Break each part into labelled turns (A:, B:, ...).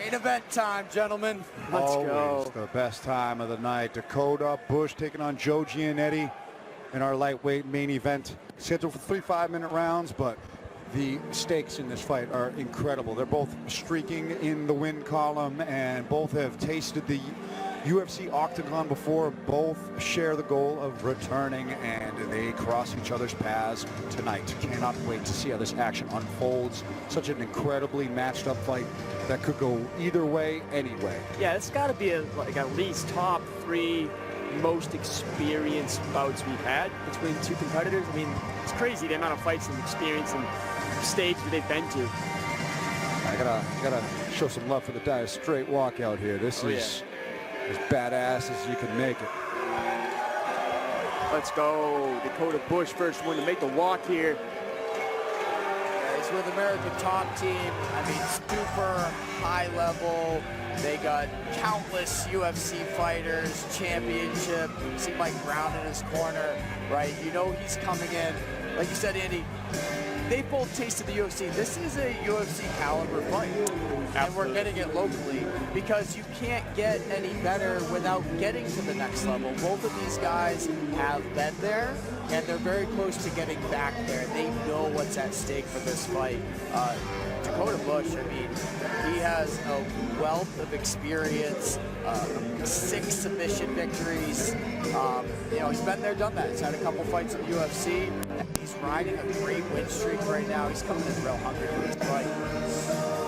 A: Main event time, gentlemen.
B: Let's
C: Always
B: go.
C: the best time of the night. Dakota Bush taking on Joe Giannetti in our lightweight main event. Scheduled for 3 5-minute rounds, but the stakes in this fight are incredible. They're both streaking in the win column, and both have tasted the UFC octagon before. Both share the goal of returning, and they cross each other's paths tonight. Cannot wait to see how this action unfolds. Such an incredibly matched up fight that could go either way, anyway.
B: Yeah, it's got to be like at least top 3 most experienced bouts we've had between two competitors. I mean, it's crazy the amount of fights and experience and stage that they've been to.
C: I gotta show some love for the Dire Straight walkout here. This is as badass as you can make it.
B: Let's go. Dakota Bush, first one to make the walk here.
A: He's with American Top Team. I mean, super high level. They got countless UFC fighters, championship. You see Mike Brown in his corner, right? You know he's coming in. Like you said, Andy, they both tasted the UFC. This is a UFC caliber fight.
B: Absolutely.
A: And we're getting it locally because you can't get any better without getting to the next level. Both of these guys have been there, and they're very close to getting back there. They know what's at stake for this fight. Dakota Bush, I mean, he has a wealth of experience, 6 submission victories. You know, he's been there, done that. He's had a couple fights in the UFC. He's riding a great win streak right now. He's coming in real hungry for this fight.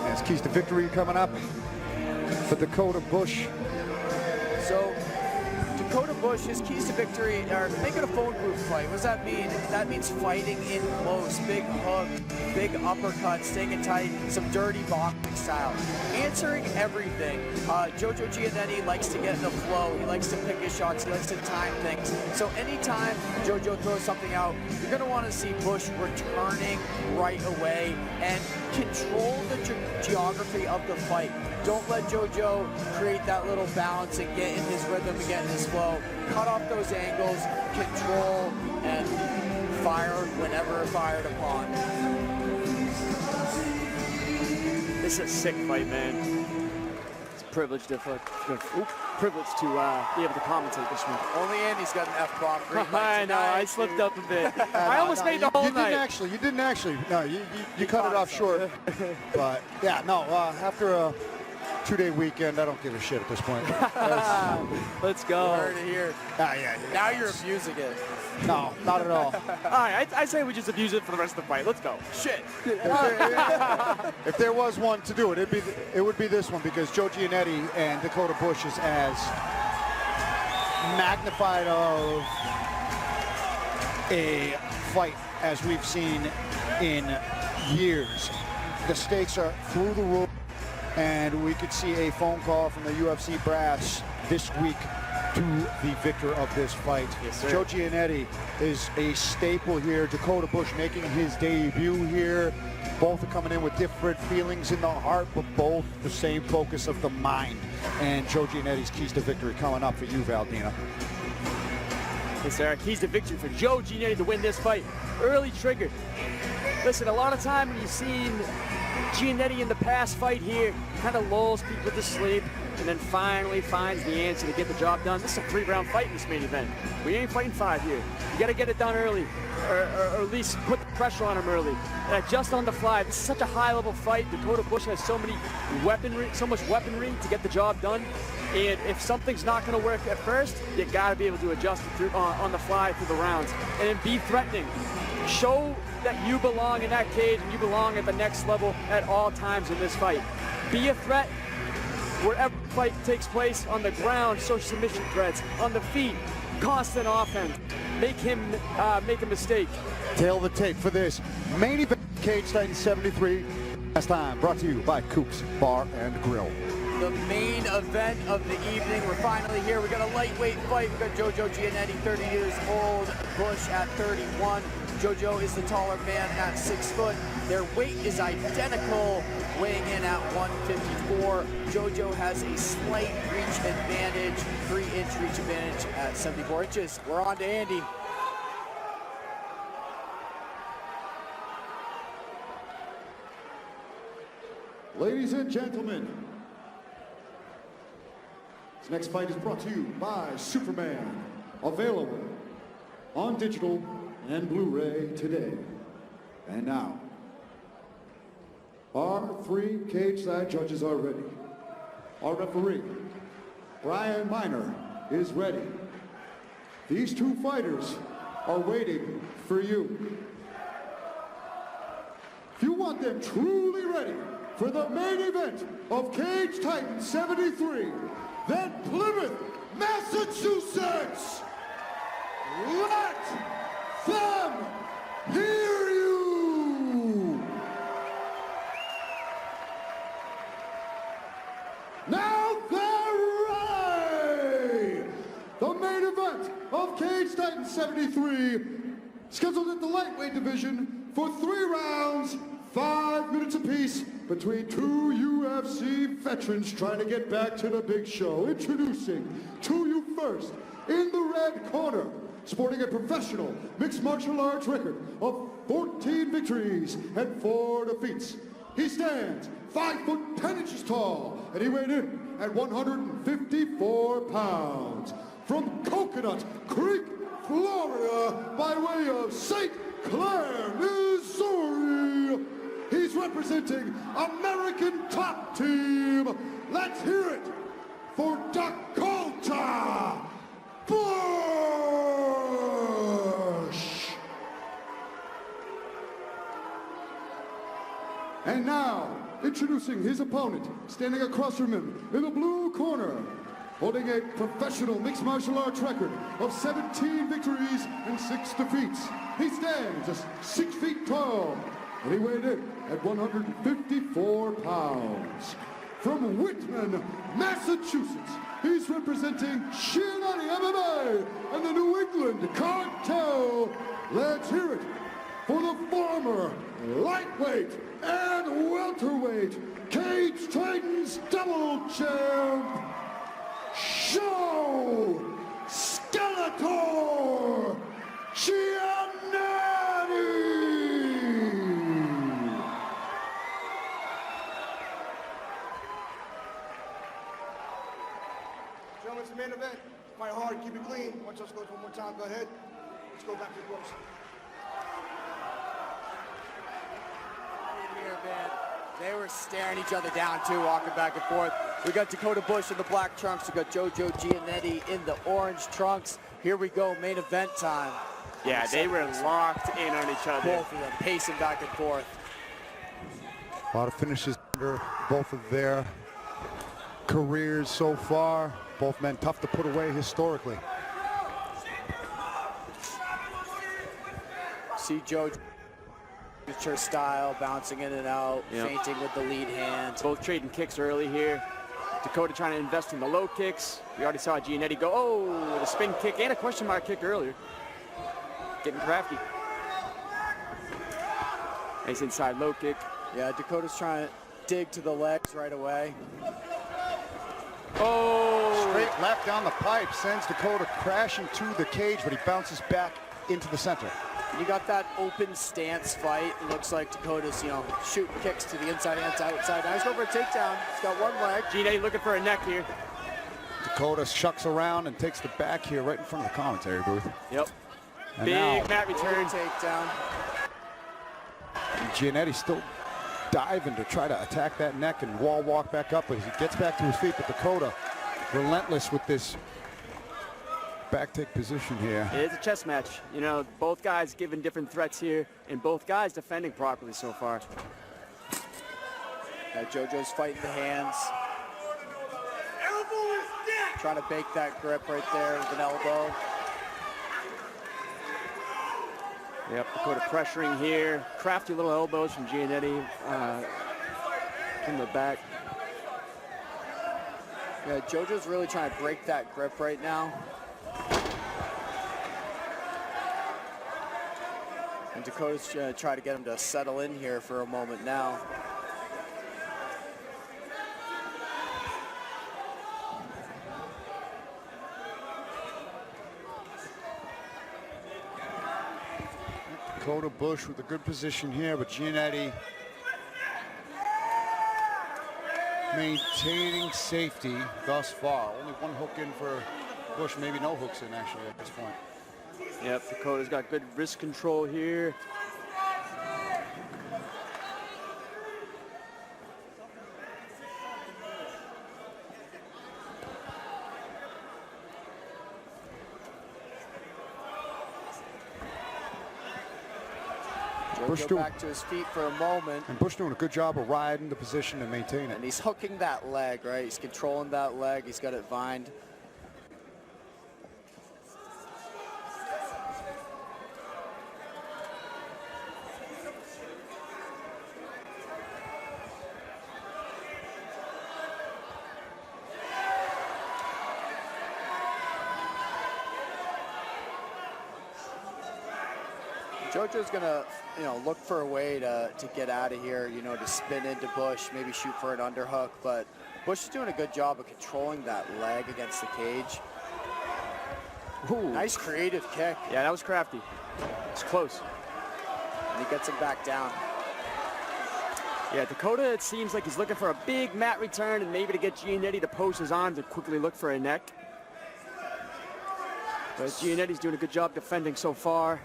C: There's keys to victory coming up for Dakota Bush.
A: So, Dakota Bush, his keys to victory are making a phone booth fight. What does that mean? That means fighting in close, big hook, big uppercut, staying tight, some dirty boxing style. Answering everything. Jojo Giannetti likes to get in the flow. He likes to pick his shots. He likes to time things. So anytime Jojo throws something out, you're going to want to see Bush returning right away and control the geography of the fight. Don't let Jojo create that little balance and get in his rhythm and get in his flow. Cut off those angles, control, and fire whenever fired upon.
B: This is a sick fight, man. It's a privilege to be able to commentate this one.
A: Only Andy's got an F-bomb.
B: I know, I slipped up a bit. I almost made the whole night.
C: You didn't actually. No, you cut it off short. But yeah, no. After a 2-day weekend, I don't give a shit at this point.
B: Let's go.
A: You heard it here.
C: Yeah.
A: Now you're abusing it.
C: No, not at all.
B: All right, I say we just abuse it for the rest of the fight. Let's go.
A: Shit.
C: If there was one to do it, it would be this one, because Joe Giannetti and Dakota Bush is as magnified of a fight as we've seen in years. The stakes are through the roof, and we could see a phone call from the UFC brass this week to the victor of this fight.
B: Yes, sir.
C: Joe Giannetti is a staple here. Dakota Bush making his debut here. Both are coming in with different feelings in the heart, but both the same focus of the mind. And Joe Giannetti's keys to victory coming up for you, Valdina.
B: Yes, sir. Keys to victory for Joe Giannetti to win this fight. Early trigger. Listen, a lot of time when you've seen Giannetti in the past fight here, kind of lulls people to sleep and then finally finds the answer to get the job done. This is a 3-round fight in this main event. We ain't fighting 5 here. You got to get it done early, or at least put the pressure on him early. And adjust on the fly. This is such a high-level fight. Dakota Bush has so much weaponry to get the job done. And if something's not going to work at first, you got to be able to adjust it on the fly through the rounds. And then be threatening. Show that you belong in that cage and you belong at the next level at all times in this fight. Be a threat wherever the fight takes place, on the ground, show submission threats, on the feet, constant offense. Make him make a mistake.
C: Tail the tape for this main event, Cage Titan 73. Last time brought to you by Coop's Bar and Grill.
A: The main event of the evening. We're finally here. We got a lightweight fight. We got Jojo Giannetti, 30 years old, Bush at 31. Jojo is the taller man at 6 foot. Their weight is identical, weighing in at 154. Jojo has a slight reach advantage, 3-inch reach advantage at 74 inches. We're on to Andy.
D: Ladies and gentlemen, This next fight is brought to you by Superman. Available on digital and Blu-ray today. And now, our 3 cage-side judges are ready. Our referee, Brian Miner, is ready. These 2 fighters are waiting for you. If you want them truly ready for the main event of Cage Titan 73, then Plymouth, Massachusetts, let them hear you! Now they're ready! The main event of Cage Titan 73, scheduled at the lightweight division for 3 rounds, 5 minutes apiece, between 2 UFC veterans trying to get back to the big show. Introducing to you first, in the red corner, sporting a professional mixed martial arts record of 14 victories and 4 defeats. He stands 5 foot 10 inches tall, and he weighed in at 154 pounds. From Coconut Creek, Florida, by way of St. Clair, Missouri, he's representing American Top Team. Let's hear it for Dakota Bush. And now, introducing his opponent, standing across from him in the blue corner, holding a professional mixed martial arts record of 17 victories and 6 defeats. He stands just 6 feet tall, and he weighed in at 154 pounds. From Whitman, Massachusetts, he's representing Giannetti MMA and the New England Cartel. Let's hear it for the former lightweight and welterweight Cage Titans double champ, Show Skeletor Giannetti!
E: Gentlemen, it's the main event. Fight hard, keep it clean. Watch us go one more time. Go ahead. Let's go back to the ropes.
A: Here, man. They were staring each other down too, walking back and forth. We got Dakota Bush in the black trunks. We got Jojo Giannetti in the orange trunks. Here we go, main event time.
B: Yeah, they were locked in on each other.
A: Both of them pacing back and forth.
C: A lot of finishes under both of their careers so far. Both men tough to put away historically.
A: See Joe signature style, bouncing in and out, feinting with the lead hand.
B: Both trading kicks early here. Dakota trying to invest in the low kicks. We already saw Giannetti go, oh, with a spin kick and a question mark kick earlier. Getting crafty. Nice inside low kick.
A: Yeah, Dakota's trying to dig to the legs right away.
B: Oh!
C: Straight left down the pipe sends Dakota crashing to the cage, but he bounces back into the center.
A: You got that open stance fight. It looks like Dakota's, shooting kicks to the inside and outside. Now he's going for a takedown. He's got one leg.
B: Giannetti looking for a neck here.
C: Dakota shucks around and takes the back here right in front of the commentary booth.
B: Yep.
C: And
B: Big
C: now,
B: mat return.
A: Takedown.
C: Giannetti still diving to try to attack that neck and wall walk back up, but he gets back to his feet. But Dakota relentless with this back take position here.
B: It's a chess match. Both guys giving different threats here, and both guys defending properly so far.
A: Jojo's fighting the hands. Trying to bake that grip right there with an elbow.
B: Yep, Dakota pressuring here. Crafty little elbows from Giannetti in the back.
A: Yeah, Jojo's really trying to break that grip right now. And Dakota's going to try to get him to settle in here for a moment now.
C: Dakota Bush with a good position here, but Giannetti maintaining safety thus far. Only one hook in for Bush, maybe no hooks in actually at this point.
B: Yep, Dakota's got good wrist control here.
A: Bush back to his feet for a moment.
C: And Bush doing a good job of riding the position and maintaining it.
A: And he's hooking that leg, right? He's controlling that leg. He's got it vined. JoJo's gonna, look for a way to get out of here, to spin into Bush, maybe shoot for an underhook, but Bush is doing a good job of controlling that leg against the cage.
B: Ooh.
A: Nice creative kick.
B: Yeah, that was crafty. It's close.
A: And he gets him back down.
B: Yeah, Dakota, it seems like he's looking for a big mat return and maybe to get Giannetti to post his arms and quickly look for a neck. But Giannetti's doing a good job defending so far.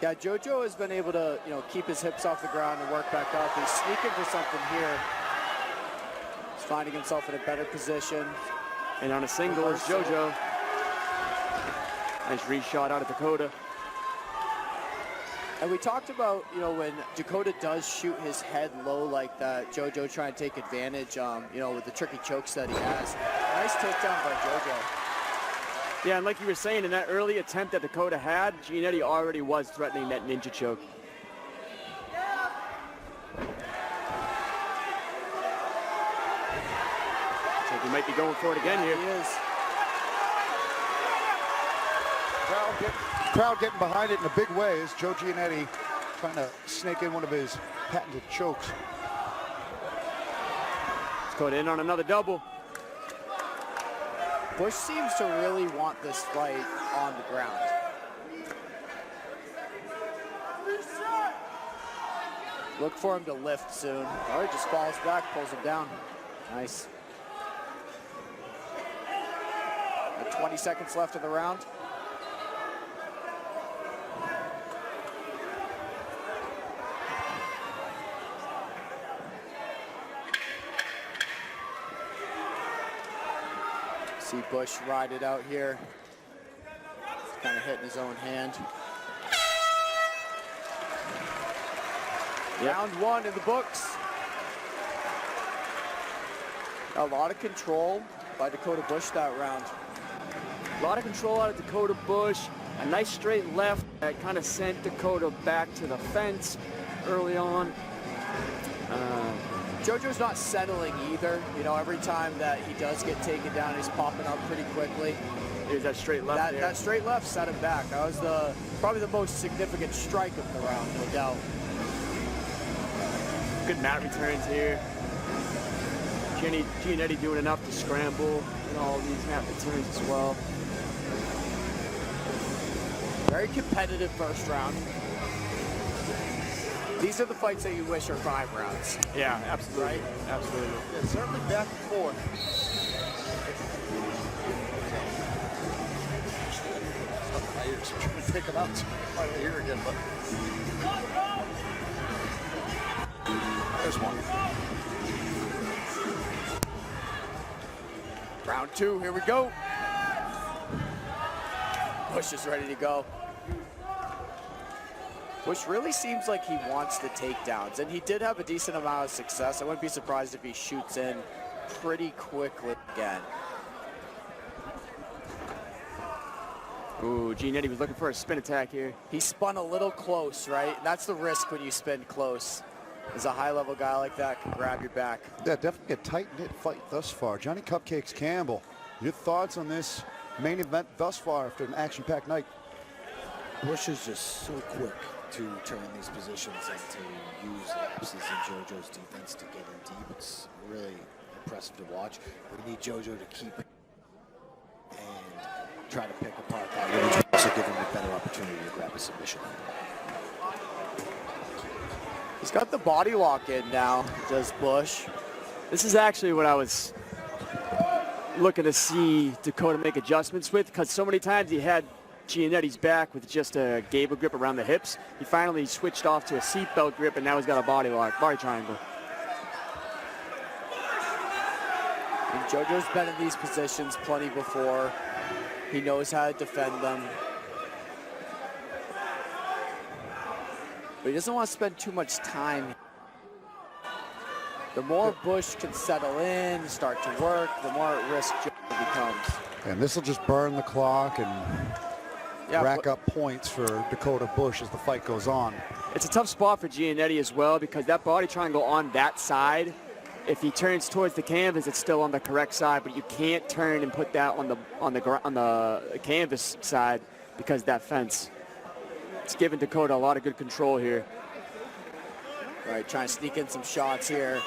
A: Yeah, JoJo has been able to, keep his hips off the ground and work back up. He's sneaking for something here. He's finding himself in a better position.
B: And on a single is JoJo. Nice reshot out of Dakota.
A: And we talked about, when Dakota does shoot his head low like that, JoJo trying to take advantage, with the tricky chokes that he has. Nice takedown by JoJo.
B: Yeah, and like you were saying, in that early attempt that Dakota had, Giannetti already was threatening that ninja choke. So he might be going for it again here.
A: He is.
C: Crowd getting behind it in a big way as Joe Giannetti trying to snake in one of his patented chokes.
B: Let's go in on another double.
A: Bush seems to really want this fight on the ground. Look for him to lift soon. All right, just falls back, pulls him down. Nice. 20 seconds left of the round. See Bush ride it out here. Kind of hitting his own hand. Yep. Round one in the books. A lot of control by Dakota Bush that round.
B: A lot of control out of Dakota Bush. A nice straight left that kind of sent Dakota back to the fence early on.
A: JoJo's not settling either. Every time that he does get taken down, he's popping up pretty quickly.
B: Here's that straight left there.
A: That straight left set him back. That was probably the most significant strike of the round, no doubt.
B: Good mat returns here. Giannetti doing enough to scramble in all these mat returns as well.
A: Very competitive first round. These are the fights that you wish are 5 rounds.
B: Yeah, absolutely.
A: Right?
B: Absolutely.
E: Yeah, certainly back and forth. I'm trying to pick him out finally here again, but there's one.
A: Round 2, here we go. Bush is ready to go. Bush really seems like he wants the takedowns, and he did have a decent amount of success. I wouldn't be surprised if he shoots in pretty quickly again.
B: Ooh, Giannetti was looking for a spin attack here.
A: He spun a little close, right? That's the risk when you spin close. Is a high-level guy like that can grab your back.
C: Yeah, definitely a tight-knit fight thus far. Johnny Cupcakes Campbell, your thoughts on this main event thus far after an action-packed night?
F: Bush is just so quick to turn these positions and to use lapses in JoJo's defense to get in deep. It's really impressive to watch. We need JoJo to keep and try to pick apart that range, also give him a better opportunity to grab a submission.
A: He's got the body lock in now, does Bush.
B: This is actually what I was looking to see Dakota make adjustments with, because so many times he had Giannetti's back with just a gable grip around the hips. He finally switched off to a seatbelt grip, and now he's got a body lock, body triangle.
A: And JoJo's been in these positions plenty before. He knows how to defend them. But he doesn't want to spend too much time. The more Bush can settle in, start to work, the more at risk JoJo becomes.
C: And this will just burn the clock and rack up points for Dakota Bush as the fight goes on.
B: It's a tough spot for Giannetti as well, because that body triangle on that side, if he turns towards the canvas, it's still on the correct side, but you can't turn and put that on the canvas side because of that fence. It's giving Dakota a lot of good control here.
A: Right, trying to sneak in some shots here.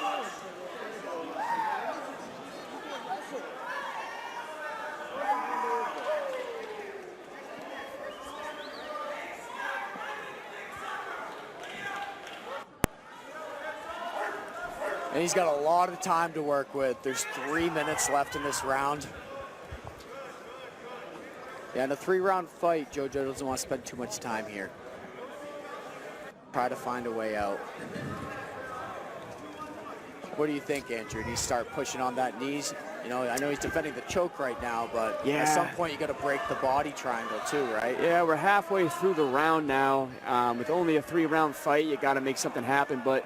A: And he's got a lot of time to work with. There's 3 minutes left in this round. Yeah, in a 3-round fight, JoJo doesn't want to spend too much time here. Try to find a way out. What do you think, Andrew? Do you start pushing on that knees? You know, I know he's defending the choke right now, but at some point you got to break the body triangle too, right?
B: Yeah, we're halfway through the round now. With only a 3-round fight, you got to make something happen, but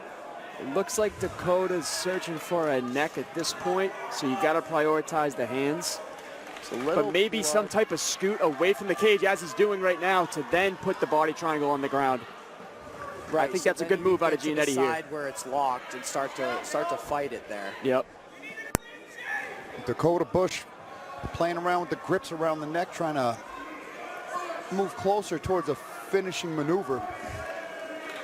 B: it looks like Dakota's searching for a neck at this point, so you got to prioritize the hands. But maybe some type of scoot away from the cage, as he's doing right now, to then put the body triangle on the ground.
A: Right,
B: I think that's a good move out of Giannetti here.
A: Side where it's locked and start to fight it there.
B: Yep.
C: Dakota Bush playing around with the grips around the neck, trying to move closer towards a finishing maneuver.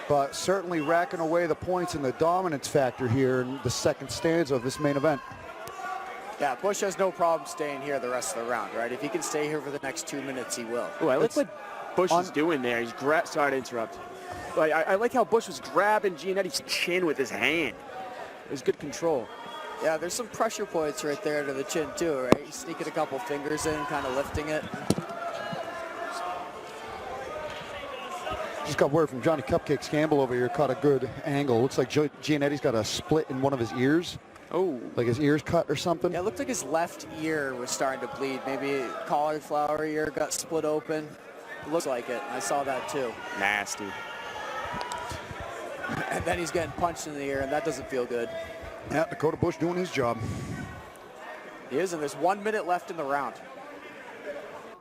C: But certainly racking away the points and the dominance factor here in the second stanza of this main event.
A: Yeah, Bush has no problem staying here the rest of the round, right? If he can stay here for the next 2 minutes, he will.
B: Oh, I like what Bush is doing there. He's sorry to interrupt. But I like how Bush was grabbing Giannetti's chin with his hand. It was good control.
A: Yeah, there's some pressure points right there to the chin too, right? He's sneaking a couple fingers in, kind of lifting it.
C: Just got word from Johnny Cupcakes Campbell over here, caught a good angle. Looks like Giannetti's got a split in one of his ears.
B: Oh.
C: Like his ear's cut or something.
A: Yeah, it looked like his left ear was starting to bleed. Maybe cauliflower ear got split open. It looks like it. I saw that too.
B: Nasty.
A: And then he's getting punched in the ear, and that doesn't feel good.
C: Yeah, Dakota Bush doing his job.
A: He is, and there's 1 minute left in the round.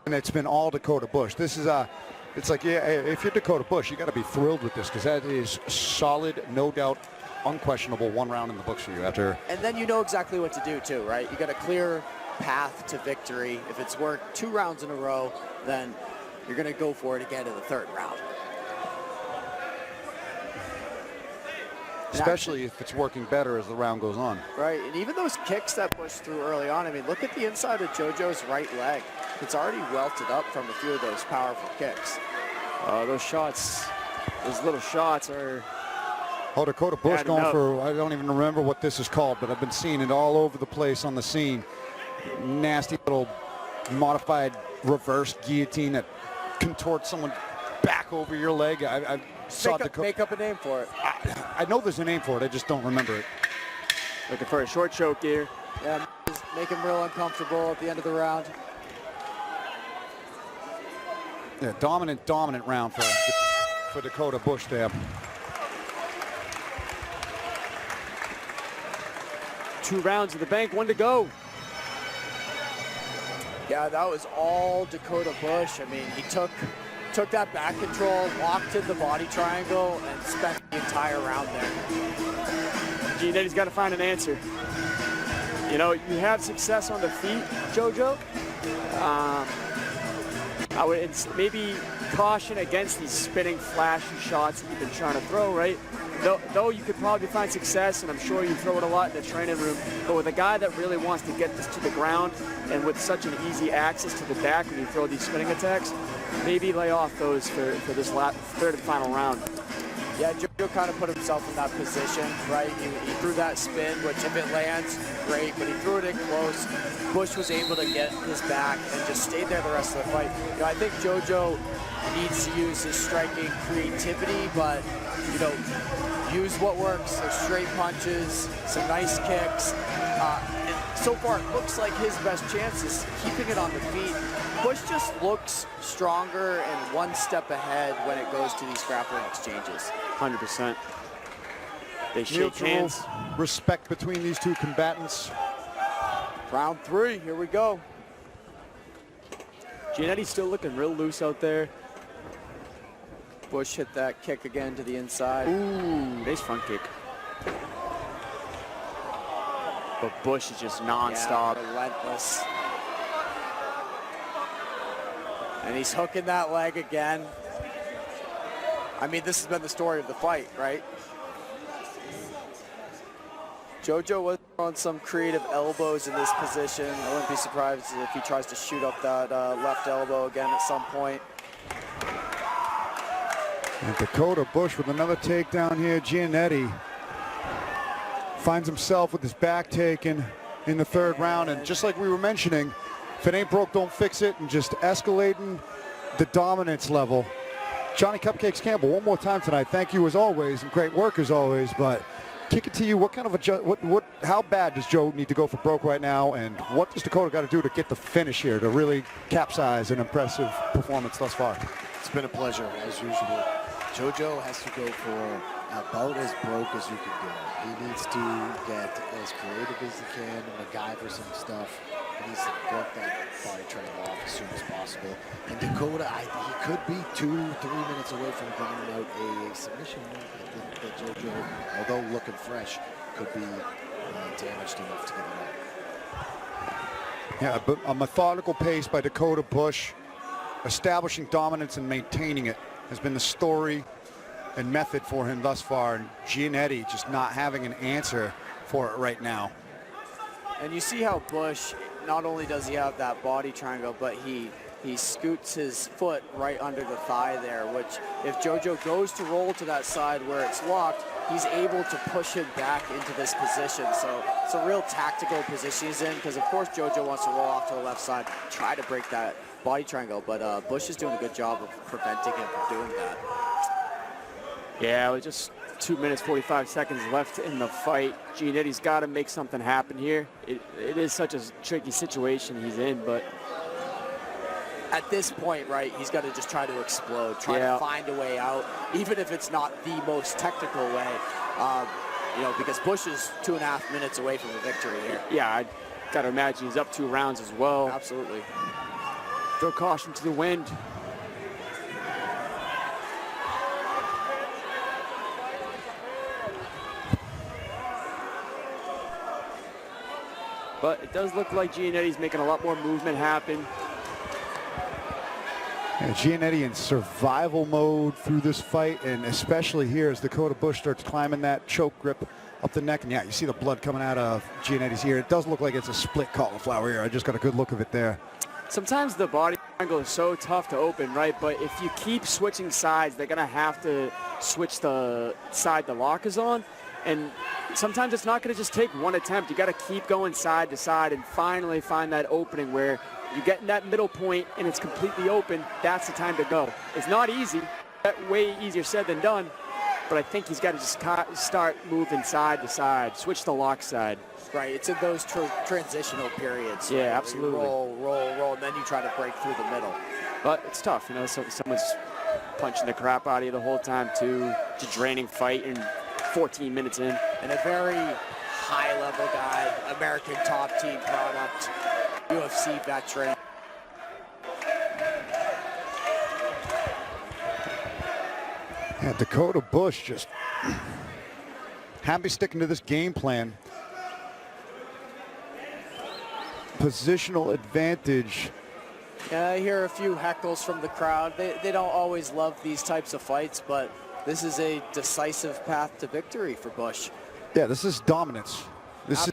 C: And it's been all Dakota Bush. This is it's like, yeah, if you're Dakota Bush, you got to be thrilled with this, because that is solid, no doubt, unquestionable 1 round in the books for you after.
A: And then you know exactly what to do too, right? You got a clear path to victory. If it's worked 2 rounds in a row, then you're going to go for it again in the 3rd round.
C: Especially if it's working better as the round goes on.
A: Right, and even those kicks that Bush threw early on, I mean, look at the inside of JoJo's right leg. It's already welted up from a few of those powerful kicks.
B: Those shots, those little shots are...
C: Oh, Dakota Bush going for, I don't even remember what this is called, but I've been seeing it all over the place on the scene. Nasty little modified reverse guillotine that contorts someone back over your leg. I saw Dakota.
A: Make up a name for it.
C: I know there's a name for it, I just don't remember it.
B: Looking for a short choke here.
A: Yeah, make him real uncomfortable at the end of the round.
C: Yeah, dominant round for Dakota Bush there.
B: 2 rounds in the bank, 1 to go.
A: Yeah, that was all Dakota Bush. I mean, he took that back control, locked in the body triangle, and spent the entire round there.
B: Giannetti's got to find an answer. You know, you have success on the feet, JoJo. I would maybe caution against these spinning, flashy shots that you've been trying to throw, right? Though you could probably find success, and I'm sure you throw it a lot in the training room, but with a guy that really wants to get this to the ground, and with such an easy access to the back when you throw these spinning attacks, maybe lay off those for this 3rd and final round.
A: Yeah, Jojo kind of put himself in that position, right? He threw that spin, which if it lands, great, but he threw it in close. Bush was able to get his back and just stayed there the rest of the fight. You know, I think Jojo needs to use his striking creativity, but, you know, use what works. So straight punches, some nice kicks. And so far, it looks like his best chance is keeping it on the feet. Bush just looks stronger and one step ahead when it goes to these grappling exchanges.
B: 100%. They shake hands.
C: Respect between these two combatants.
A: Round 3, here we go.
B: Giannetti's still looking real loose out there.
A: Bush hit that kick again to the inside.
B: Ooh, nice front kick. But Bush is just nonstop.
A: Yeah, relentless. And he's hooking that leg again. I mean, this has been the story of the fight, right? Jojo was on some creative elbows in this position. I wouldn't be surprised if he tries to shoot up that left elbow again at some point.
C: And Dakota Bush with another takedown here. Giannetti finds himself with his back taken in the 3rd round. And just like we were mentioning, if it ain't broke, don't fix it, and just escalating the dominance level. Johnny Cupcakes Campbell, one more time tonight. Thank you as always, and great work as always. But kick it to you. What kind of how bad does Joe need to go for broke right now, and what does Dakota got to do to get the finish here to really capsize an impressive performance thus far?
F: It's been a pleasure, as usual. Jojo has to go for about as broke as you can go. He needs to get as creative as he can, MacGyver some stuff. He needs to work that body triangle off as soon as possible. And Dakota, he could be 2-3 minutes away from grinding out a submission. That Jojo, although looking fresh, could be damaged enough to get it out.
C: Yeah, but a methodical pace by Dakota Bush, establishing dominance and maintaining it has been the story and method for him thus far. And Giannetti just not having an answer for it right now.
A: And you see how Bush, not only does he have that body triangle, but he scoots his foot right under the thigh there, which if Jojo goes to roll to that side where it's locked, he's able to push him back into this position. So it's a real tactical position he's in, because of course Jojo wants to roll off to the left side, try to break that body triangle, but Bush is doing a good job of preventing him from doing that.
B: Yeah, with just 2 minutes, 45 seconds left in the fight. Giannetti's got to make something happen here. It is such a tricky situation he's in, but
A: at this point, right, he's got to just try to explode, try to find a way out, even if it's not the most technical way, you know, because Bush is 2.5 minutes away from the victory here.
B: Yeah, I got to imagine he's up 2 rounds as well.
A: Absolutely.
B: Throw caution to the wind. But it does look like Giannetti's making a lot more movement happen.
C: And Giannetti in survival mode through this fight, and especially here as Dakota Bush starts climbing that choke grip up the neck. And yeah, you see the blood coming out of Giannetti's ear. It does look like it's a split cauliflower ear. I just got a good look of it there.
B: Sometimes the body triangle is so tough to open, right? But if you keep switching sides, they're going to have to switch the side the lock is on. And sometimes it's not going to just take one attempt. You got to keep going side to side and finally find that opening where you get in that middle point and it's completely open. That's the time to go. It's not easy. Way easier said than done. But I think he's got to just start moving side to side, switch the lock side.
A: Right, it's in those transitional periods.
B: Yeah,
A: right,
B: absolutely.
A: Roll, roll, roll, and then you try to break through the middle.
B: But it's tough, you know, so someone's punching the crap out of you the whole time too. It's a draining fight and 14 minutes in.
A: And a very high-level guy, American top team product, UFC veteran.
C: Yeah, Dakota Bush just happy sticking to this game plan. Positional advantage.
A: Yeah, I hear a few heckles from the crowd. They don't always love these types of fights, but this is a decisive path to victory for Bush.
C: Yeah, this is dominance. This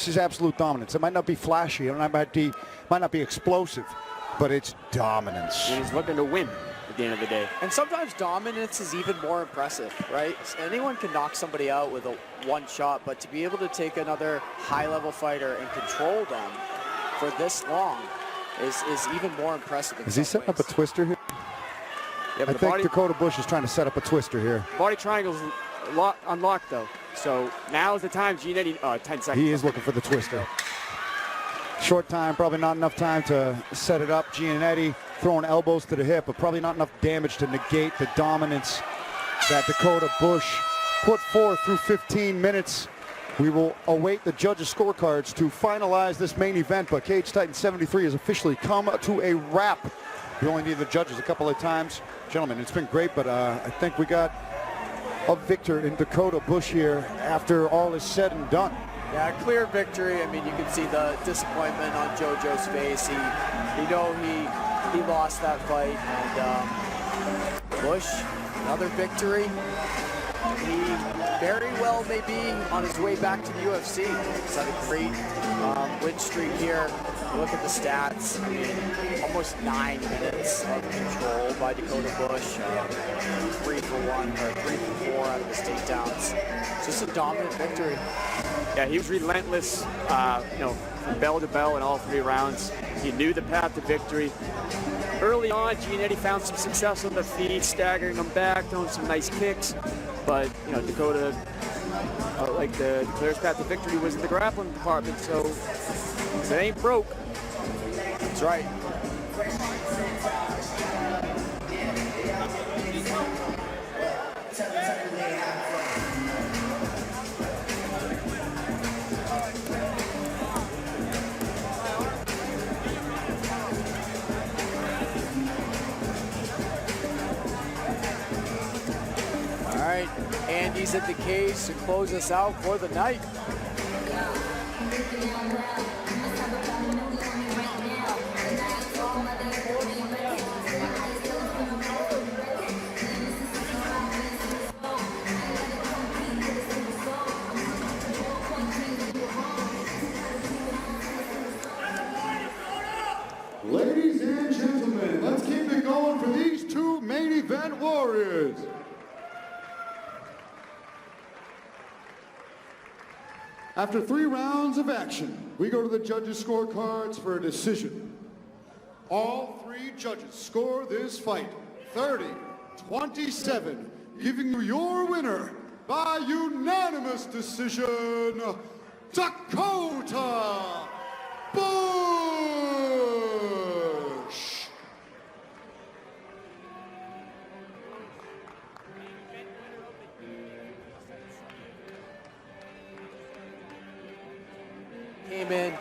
C: is absolute dominance. It might not be flashy, it might not be explosive, but it's dominance.
B: And he's looking to win. the end of the day.
A: And sometimes dominance is even more impressive, right? Anyone can knock somebody out with a one shot, but to be able to take another high-level fighter and control them for this long is even more impressive.
C: Is he setting up a twister here?
B: Yeah,
C: I think Dakota Bush is trying to set up a twister here.
B: Body triangle's unlocked though. So now is the time. Giannetti, 10 seconds.
C: He is looking for the twister. Short time, probably not enough time to set it up. Giannetti throwing elbows to the hip, but probably not enough damage to negate the dominance that Dakota Bush put forth through 15 minutes. We will await the judges' scorecards to finalize this main event, but Cage Titan 73 has officially come to a wrap. We only need the judges a couple of times. Gentlemen, it's been great, but I think we got a victor in Dakota Bush here after all is said and done.
A: Yeah, clear victory. I mean, you can see the disappointment on JoJo's face. He lost that fight, and Bush, another victory. He very well may be on his way back to the UFC. He's had a great win streak here. Look at the stats. I mean, almost 9 minutes of control by Dakota Bush. 3 for 1 or 3 for 4 out of his takedowns. Just a dominant victory.
B: Yeah, he was relentless, from bell to bell in all 3 rounds. He knew the path to victory. Early on, Giannetti found some success on the feet, staggering him back, throwing some nice kicks. But, Dakota, the clearest path to victory was in the grappling department. So if it ain't broke.
A: That's right. All right, Andy's at the cage to close us out for the night.
D: Ladies and gentlemen, let's keep it going for these two main event warriors. After 3 rounds of action, we go to the judges' scorecards for a decision. All 3 judges score this fight 30-27, giving you your winner by unanimous decision, Dakota Bush!
A: Came in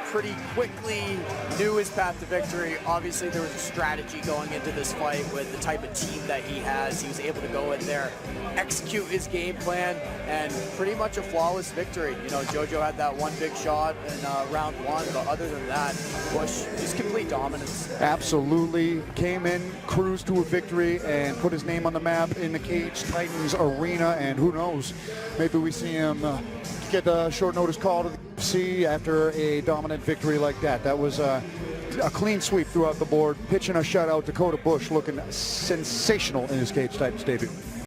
A: pretty quickly, knew his path to victory. Obviously, there was a strategy going into this fight with the type of team that he has. He was able to go in there, execute his game plan, and pretty much a flawless victory. JoJo had that one big shot in round 1, but other than that, Bush, just complete dominance.
C: Absolutely. Came in, cruised to a victory, and put his name on the map in the Cage Titans arena, and who knows, maybe we see him get a short notice call to the UFC after a dominant victory like that. That was a clean sweep throughout the board. Pitching a shutout, Dakota Bush looking sensational in his Cage Titans debut.